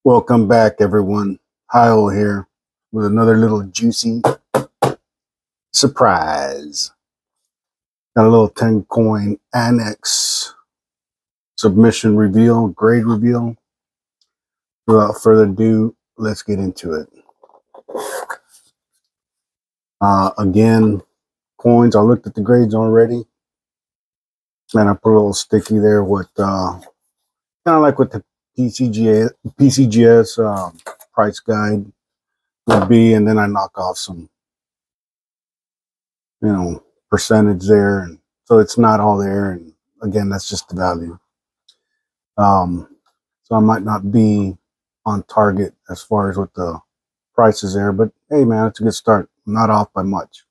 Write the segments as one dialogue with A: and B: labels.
A: Welcome back, everyone. Hyle here with another little juicy surprise. Got a little 10 coin ANACS submission reveal, grade reveal. Without further ado, let's get into it. Again, coins, I looked at the grades already. And I put a little sticky there with, kind of like with the PCGS price guide would be, and then I knock off some, percentage there, and so it's not all there. And again, that's just the value. So I might not be on target as far as what the price is there, but hey, man, it's a good start. I'm not off by much.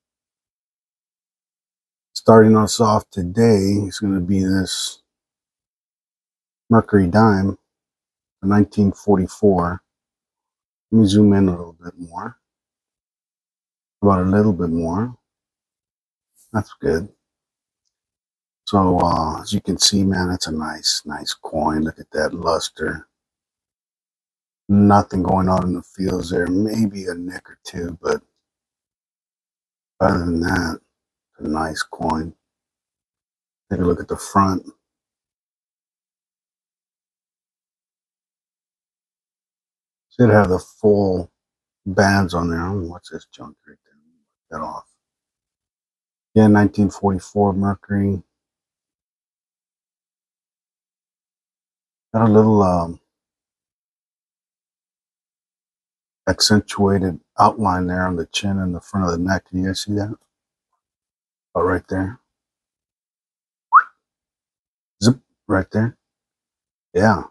A: Starting us off today is going to be this Mercury dime, 1944. Let me zoom in a little bit more. About a little bit more. That's good. So as you can see, man, it's a nice coin. Look at that luster. Nothing going on in the fields there. Maybe a nick or two, but other than that, a nice coin. Take a look at the front. Should have the full bands on there. What's this junk right there? Get that off. Yeah, 1944 Mercury. Got a little accentuated outline there on the chin and the front of the neck. Can you guys see that? Oh, right there. Zip, right there. Yeah.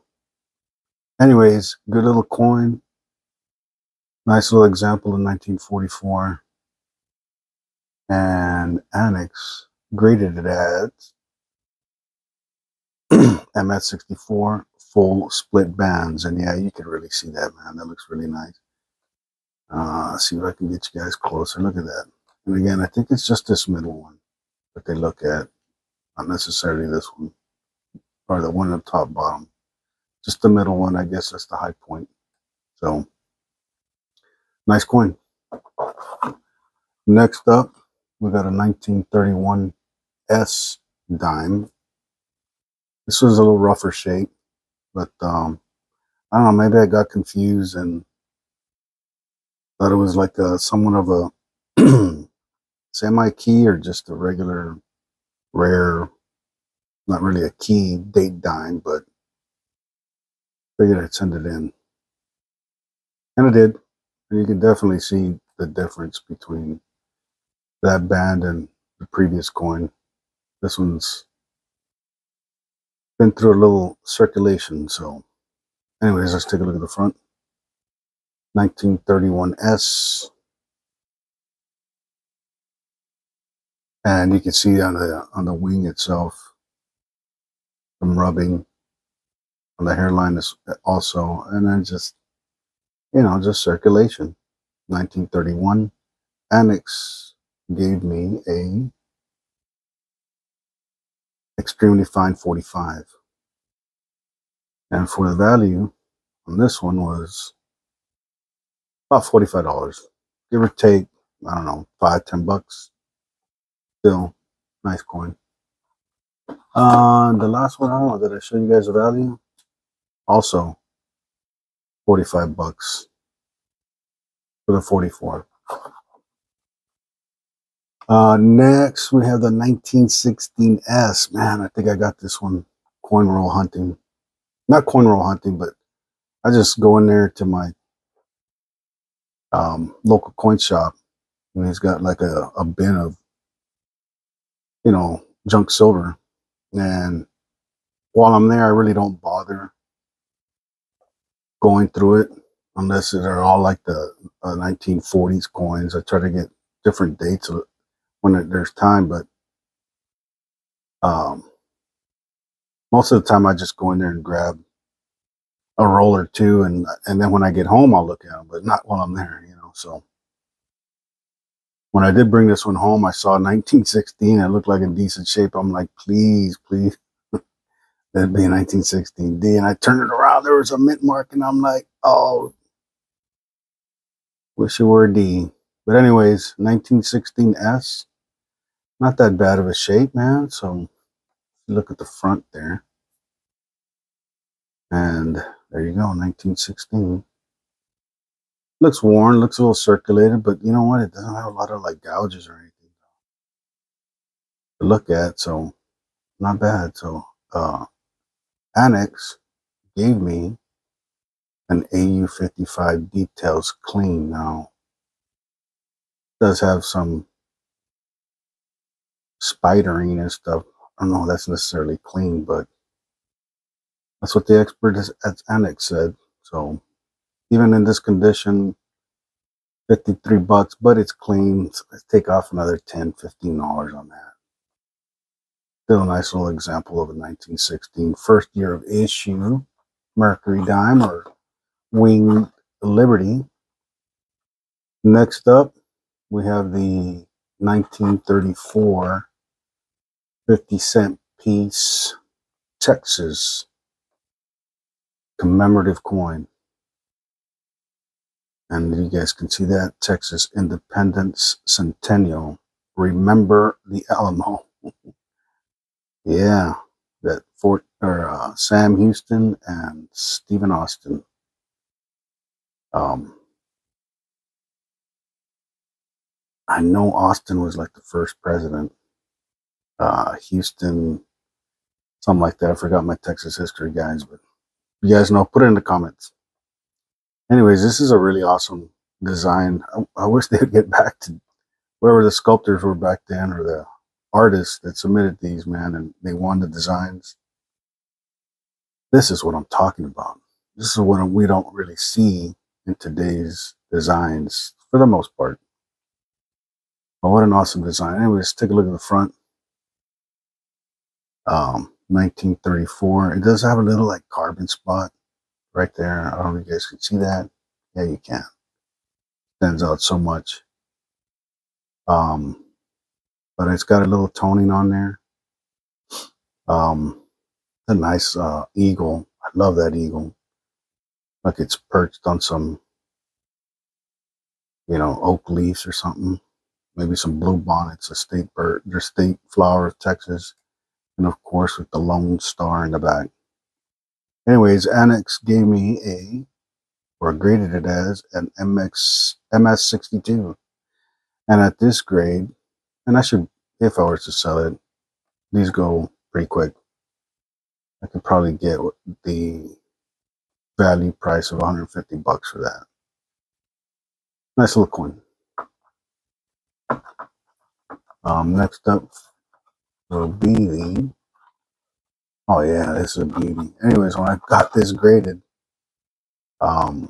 A: Anyways, good little coin. Nice little example in 1944. And ANACS graded it as MS64 full split bands. And yeah, you can really see that, man. That looks really nice. See if I can get you guys closer. Look at that. And again, I think it's just this middle one that they look at. Not necessarily this one. Or the one up top bottom. Just the middle one, I guess that's the high point. So, nice coin. Next up, we got a 1931 S dime. This was a little rougher shape, but I don't know, maybe I got confused and thought it was like somewhat of a semi-key or just a regular, rare, not really a key date dime, but figured I'd send it in. And I did. And you can definitely see the difference between that band and the previous coin. This one's been through a little circulation. So anyways, let's take a look at the front. 1931S. And you can see on the wing itself some rubbing on the hairline also, and then just just circulation. 1931 ANACS gave me a extremely fine 45, and for the value on this one was about $45, give or take. I don't know, $5-10. Still nice coin. The last one, I don't know, did I show you guys the value? Also $45 for the 44. Next we have the 1916S. Man, I think I got this one coin roll hunting. Not coin roll hunting, but I just go in there to my local coin shop, and he's got like a bin of junk silver. And while I'm there, I really don't bother going through it unless they're all like the 1940s coins. I try to get different dates when there's time, but most of the time I just go in there and grab a roll or two, and then when I get home I'll look at them, but not while I'm there, So when I did bring this one home, I saw 1916. It looked like in decent shape. I'm like, please, that'd be a 1916D. And I turned it around. There was a mint mark, and I'm like, Oh, wish it were a D. But anyways, 1916S. Not that bad of a shape, man. So look at the front there. And there you go, 1916. Looks worn, looks a little circulated, but you know what? It doesn't have a lot of like gouges or anything to look at, so not bad. So ANACS gave me an AU55 details clean. Now it does have some spidering and stuff. I don't know if that's necessarily clean, but that's what the expert at ANACS said. So even in this condition, 53 bucks, but it's clean. So let's take off another $10, $15 on that. Still a nice little example of a 1916 first year of issue Mercury dime or Winged Liberty. Next up, we have the 1934 50-cent piece Texas commemorative coin. And you guys can see that Texas Independence Centennial. Remember the Alamo. Yeah, that Sam Houston and Stephen Austin. I know Austin was like the first president. Houston, something like that. I forgot my Texas history, guys, but you guys know, put it in the comments. Anyways, this is a really awesome design. I wish they would get back to whoever the sculptors were back then or the artists that submitted these, man, and they won the designs. This is what I'm talking about. This is what we don't really see in today's designs for the most part. But what an awesome design. Anyways, take a look at the front. 1934. It does have a little like carbon spot right there. I don't know if you guys can see that. Yeah, you can. Stands out so much. But it's got a little toning on there. A nice eagle. I love that eagle. Like it's perched on some, oak leaves or something. Maybe some blue bonnets, a state bird, their state flower of Texas. And of course with the Lone Star in the back. Anyways, ANACS gave me or graded it as an MS62. And at this grade, and I should, if I were to sell it, these go pretty quick. I could probably get the value price of 150 bucks for that. Nice little coin. Next up will be the, oh yeah, this is a beauty. Anyways, when I got this graded, I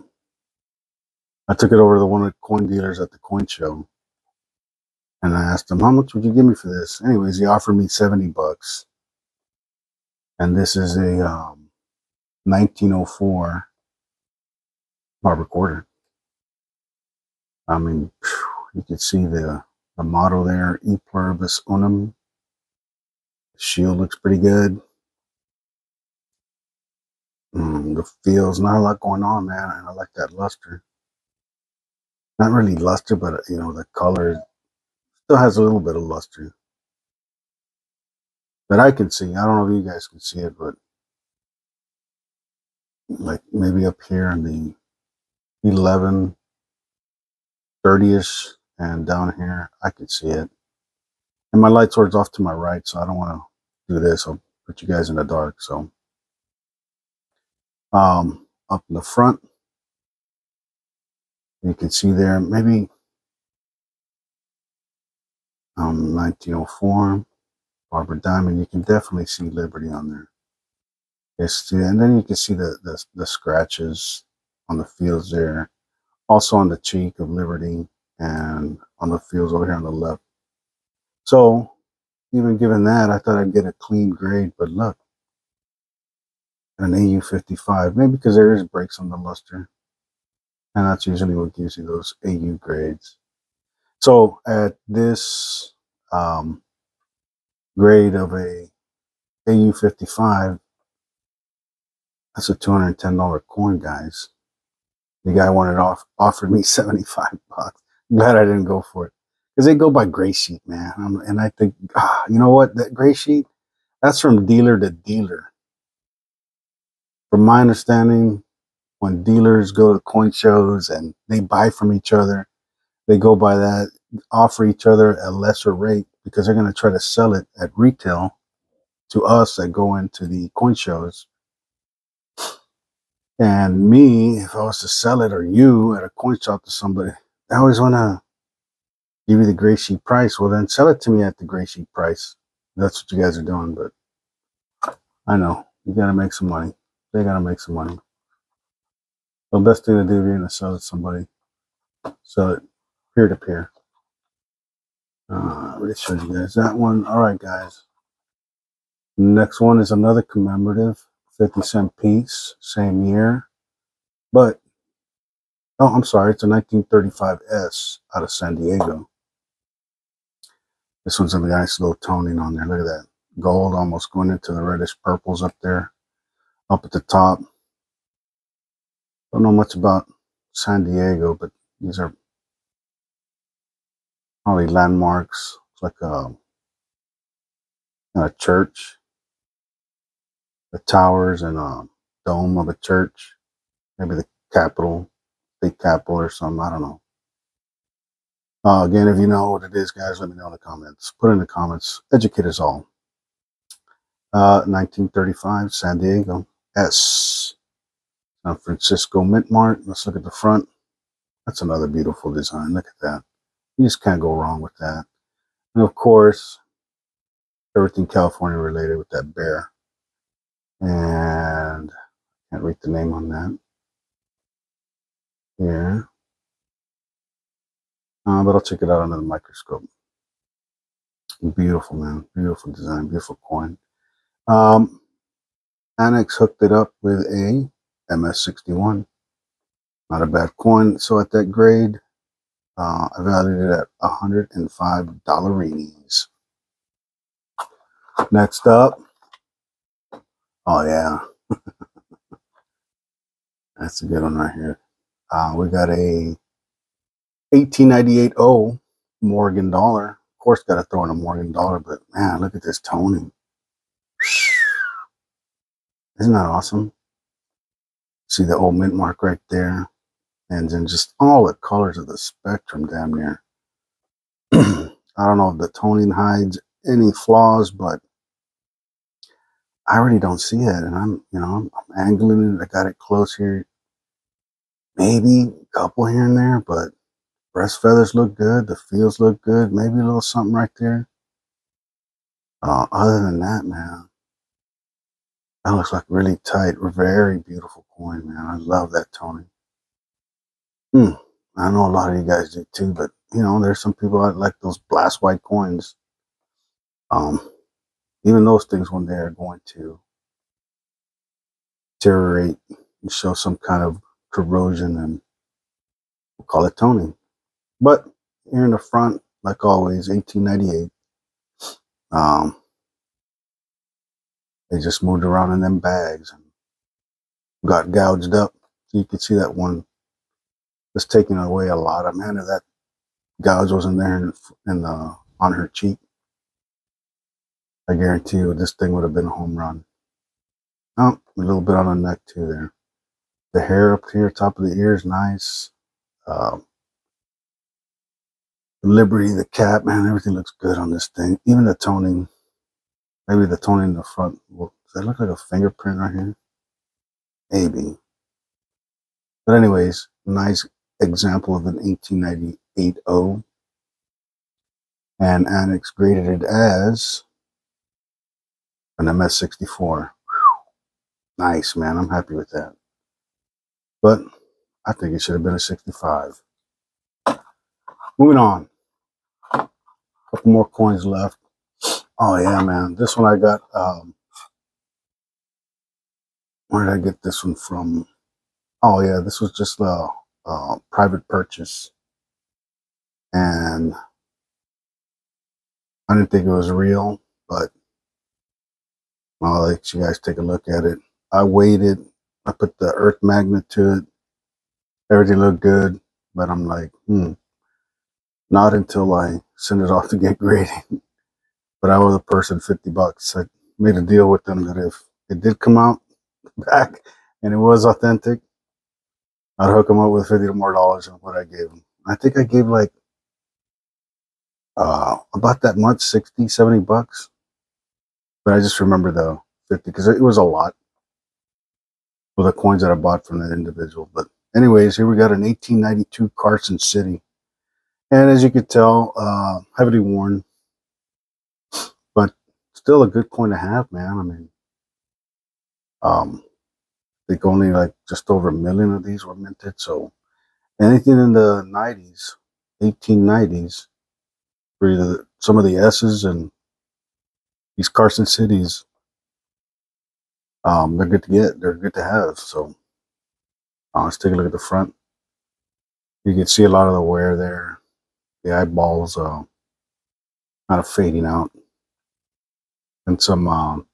A: took it over to one of the coin dealers at the coin show. And I asked him, how much would you give me for this? Anyways, he offered me 70 bucks. And this is a 1904 barber quarter. I mean, you can see the motto there, E pluribus unum. The shield looks pretty good. The feels, not a lot going on, man. And I like that luster. Not really luster, but the color still has a little bit of luster that I can see. I don't know if you guys can see it, but like maybe up here in the 11, 30ish, and down here I can see it. And my light sword's off to my right, so I don't want to do this. I'll put you guys in the dark. So up in the front, you can see there maybe 1904 Barber Diamond. You can definitely see Liberty on there. Yes, and then you can see the scratches on the fields there. Also on the cheek of Liberty and on the fields over here on the left. So even given that, I thought I'd get a clean grade, but look, an AU55, maybe because there is breaks on the luster. And that's usually what gives you those AU grades. So at this grade of a AU55, that's a $210 coin, guys. The guy offered me 75 bucks. Glad I didn't go for it. Because they go by gray sheet, man. And I think, you know what? That gray sheet, that's from dealer to dealer. From my understanding, when dealers go to coin shows and they buy from each other, they go by that, offer each other a lesser rate because they're going to try to sell it at retail to us that go into the coin shows. And me, if I was to sell it, or you at a coin shop to somebody, I always want to give you the gray sheet price. Well, then sell it to me at the gray sheet price. That's what you guys are doing. But I know you got to make some money. They got to make some money. The best thing to do if you're going to sell it to somebody, sell it peer to peer. I already showed you guys that one. All right, guys. Next one is another commemorative 50-cent piece, same year. But, oh, I'm sorry, it's a 1935S out of San Diego. This one's a nice little toning on there. Look at that. Gold almost going into the reddish purples up there, up at the top. Don't know much about San Diego, but these are probably landmarks. It's like a church. The towers and a dome of a church. Maybe the Capitol, state Capitol or something. I don't know. Again, if you know what it is, guys, let me know in the comments. Put in the comments. Educate us all. 1935, San Diego. S. San Francisco Mint Mart. Let's look at the front. That's another beautiful design. Look at that. You just can't go wrong with that. And of course, everything California related with that bear. And I can't read the name on that. Here. But I'll check it out under the microscope. Beautiful, man. Beautiful design. Beautiful coin. ANACS hooked it up with a MS61. Not a bad coin. So at that grade, I valued it at $105. Next up. Oh, yeah. That's a good one right here. We got a 1898 O Morgan dollar. Of course, got to throw in a Morgan dollar, but man, look at this toning. Isn't that awesome? See the old mint mark right there, and then just all the colors of the spectrum damn near. I don't know if the toning hides any flaws, but I really don't see it. And I'm angling it. I got it close here. Maybe a couple here and there, but breast feathers look good. The feels look good. Maybe a little something right there. Other than that, man, that looks like really tight, very beautiful coin, man. I love that toning. I know a lot of you guys do too, but there's some people that like those blast white coins. Even those things one day are going to deteriorate and show some kind of corrosion, and we'll call it toning. But here in the front, like always, 1898. They just moved around in them bags and got gouged up. So you can see that one was taking away a lot of, man, if that gouge wasn't there on her cheek, I guarantee you this thing would have been a home run. Oh, a little bit on the neck too there. The hair up here, top of the ear is nice. Liberty, the cap, man, everything looks good on this thing. Even the toning. Maybe the toning in the front. Does that look like a fingerprint right here? Maybe. But anyways, nice example of an 1898 O. And ANACS graded it as an MS64. Nice, man. I'm happy with that. But I think it should have been a 65. Moving on. A couple more coins left. Oh, yeah, man. This one I got. Where did I get this one from? Oh, yeah. This was just a private purchase. And I didn't think it was real, but I'll let you guys take a look at it. I weighed it. I put the earth magnet to it. Everything looked good, but I'm like, not until I send it off to get grading. But I owe the person $50. I made a deal with them that if it did come out back and it was authentic, I'd hook them up with $50 more than what I gave them. I think I gave like about that much, 60, $70. But I just remember the 50 because it was a lot for the coins that I bought from that individual. But anyways, here we got an 1892 Carson City. And as you could tell, heavily worn, but still a good coin to have, man. I mean, I think only like just over 1 million of these were minted. So anything in the 90s, 1890s, for some of the S's and these Carson Cities, they're good to get. They're good to have. So let's take a look at the front. You can see a lot of the wear there. The eyeballs kind of fading out. And some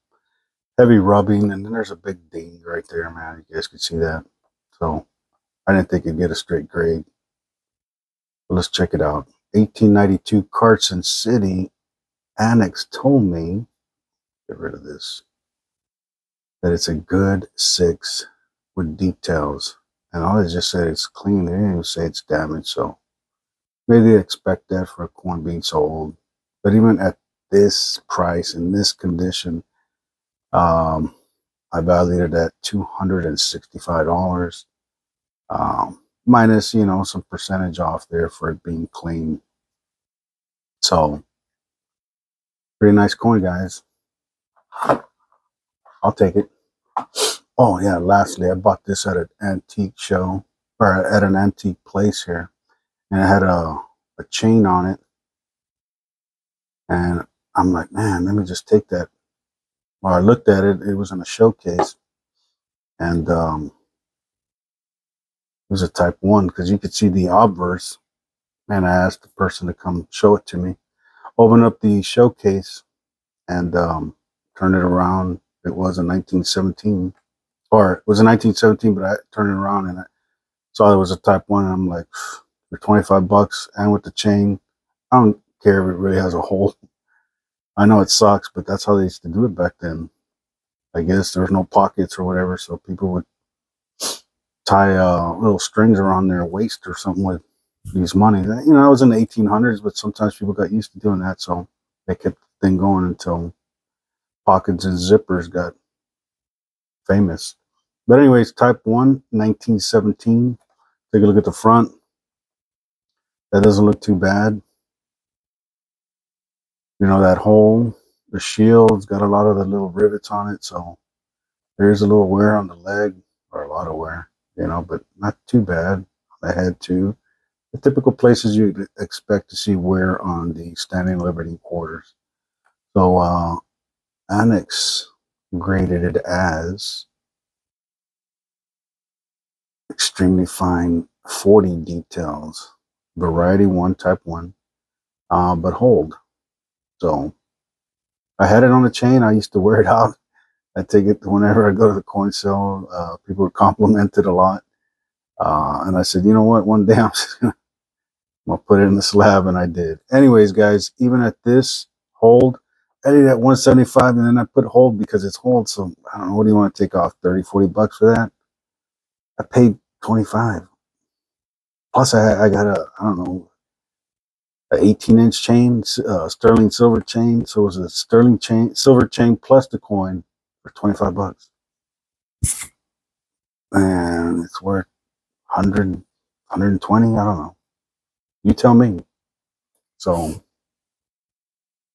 A: heavy rubbing. And then there's a big ding right there, man. You guys can see that. So I didn't think it'd get a straight grade. But let's check it out. 1892 Carson City. ANACS told me, get rid of this, that it's a good 6 with details. And all they just said it's clean. They didn't even say it's damaged. So maybe they expect that for a coin being so old. But even at this price, in this condition, I valued it at $265. Minus, some percentage off there for it being clean. So, pretty nice coin, guys. I'll take it. Oh, yeah, lastly, I bought this at an antique show, or at an antique place here. And it had a chain on it. And I'm like, man, let me just take that. Well, I looked at it. It was in a showcase. And it was a type 1 because you could see the obverse. And I asked the person to come show it to me. Open up the showcase and turn it around. It was in 1917. Or it was in 1917, but I turned it around and I saw it was a type 1. And I'm like, for $25 and with the chain, I don't care if it really has a hole. I know it sucks, but that's how they used to do it back then. I guess there's no pockets or whatever, so people would tie little strings around their waist or something with these money. I was in the 1800s, but sometimes people got used to doing that, so they kept the thing going until pockets and zippers got famous. But anyways, type 1, 1917. Take a look at the front. That doesn't look too bad. That hole, the shield's got a lot of the little rivets on it, so there's a little wear on the leg, or a lot of wear, but not too bad. I had to. The typical places you'd expect to see wear on the Standing Liberty quarters. So ANACS graded it as extremely fine 40 details, variety 1, type 1, but hold. So I had it on the chain. I used to wear it out. I take it whenever I go to the coin sale. People would compliment it a lot. And I said, you know what? One day I'm going to put it in the slab, and I did. Anyways, guys, even at this hold, I did at 175, and then I put hold because it's hold. So I don't know, what do you want to take off? 30, $40 for that? I paid 25. Plus, I got a 18-inch chain, sterling silver chain. So it was a sterling chain, silver chain plus the coin for $25. And it's worth 100, 120. I don't know. You tell me. So,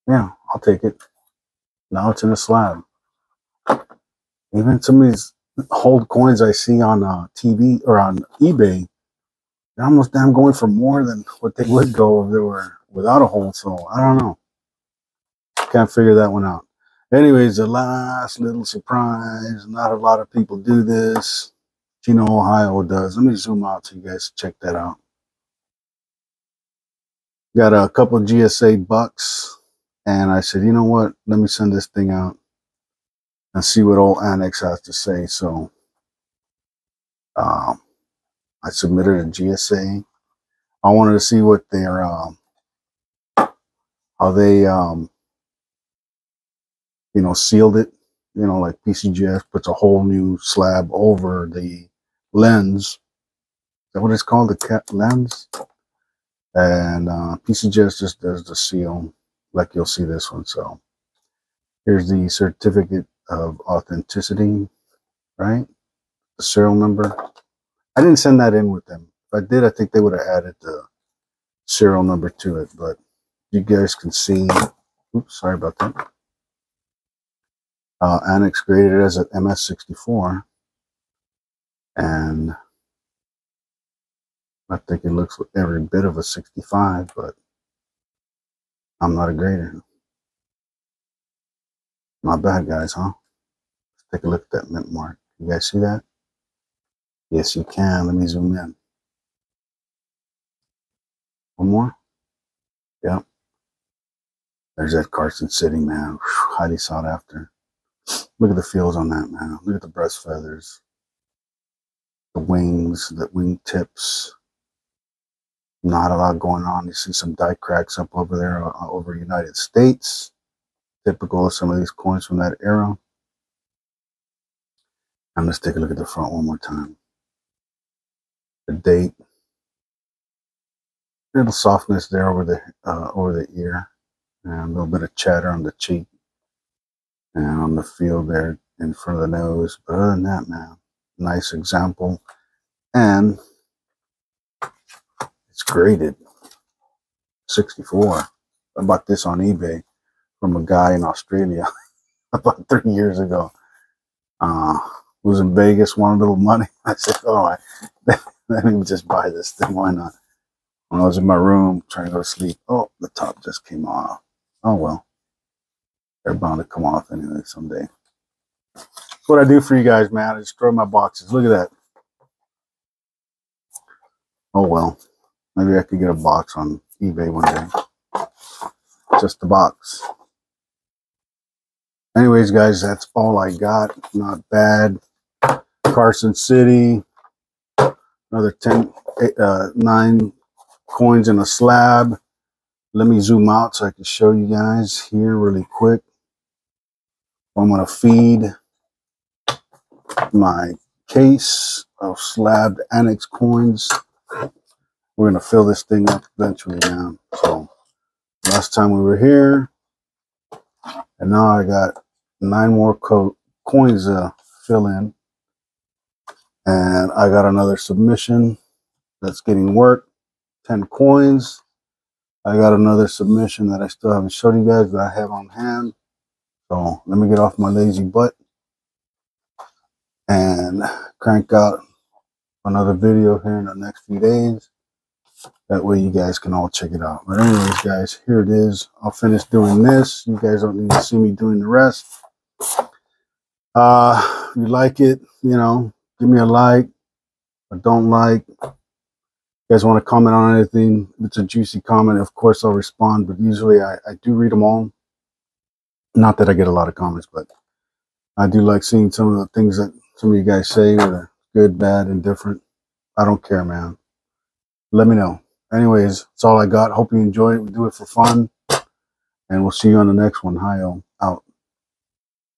A: yeah, I'll take it. Now it's in a slab. Even some of these old coins I see on TV or on eBay, they're almost damn going for more than what they would go if they were without a hole. So I don't know. Can't figure that one out. Anyways, the last little surprise. Not a lot of people do this. Chino, Ohio does. Let me zoom out so you guys check that out. Got a couple GSA bucks. And I said, you know what? Let me send this thing out and see what old ANACS has to say. So I submitted a GSA. I wanted to see what their how they you know, sealed it. You know, like PCGS puts a whole new slab over the lens. Is that what it's called? The cap lens? And PCGS just does the seal, like you'll see this one. So here's the certificate of authenticity, right? The serial number. I didn't send that in with them. If I did, I think they would have added the serial number to it. But you guys can see, oops, sorry about that. ANACS graded as an MS64. And I think it looks every bit of a 65, but I'm not a grader. Not bad, guys, huh? Let's take a look at that mint mark. You guys see that? Yes, you can. Let me zoom in. One more. Yep. There's that Carson City, man. Whew, highly sought after. Look at the feels on that, man. Look at the breast feathers. The wings, the wing tips. Not a lot going on. You see some die cracks up over there over United States. Typical of some of these coins from that era. And let's take a look at the front one more time. The date. Little softness there over the ear. And a little bit of chatter on the cheek. And on the feel there in front of the nose. But other than that, man, nice example. And it's graded 64. I bought this on eBay from a guy in Australia about 3 years ago. Was in Vegas, wanted a little money. I said, oh, let me just buy this thing. Why not? When I was in my room trying to go to sleep, oh, the top just came off. Oh, well. They're bound to come off anyway someday. That's what I do for you guys, man. I just throw my boxes. Look at that. Oh, well. Maybe I could get a box on eBay one day. Just a box. Anyways, guys, that's all I got. Not bad. Carson City. Another 9 coins in a slab. Let me zoom out so I can show you guys here really quick. I'm going to feed my case of slabbed ANACS coins. We're going to fill this thing up eventually now. So last time we were here, and now I got 9 more coins to fill in. And I got another submission that's getting worked. 10 coins. I got another submission that I still haven't showed you guys that I have on hand. So let me get off my lazy butt and crank out another video here in the next few days. That way you guys can all check it out. But anyways, guys, here it is. I'll finish doing this. You guys don't need to see me doing the rest. If you like it, you know, give me a like. If I don't like, you guys want to comment on anything, if it's a juicy comment, of course I'll respond. But usually I do read them all. Not that I get a lot of comments, but I do like seeing some of the things that some of you guys say, whether good, bad, indifferent. I don't care, man. Let me know. Anyways, that's all I got. Hope you enjoy it. We do it for fun. And we'll see you on the next one. Hi, out.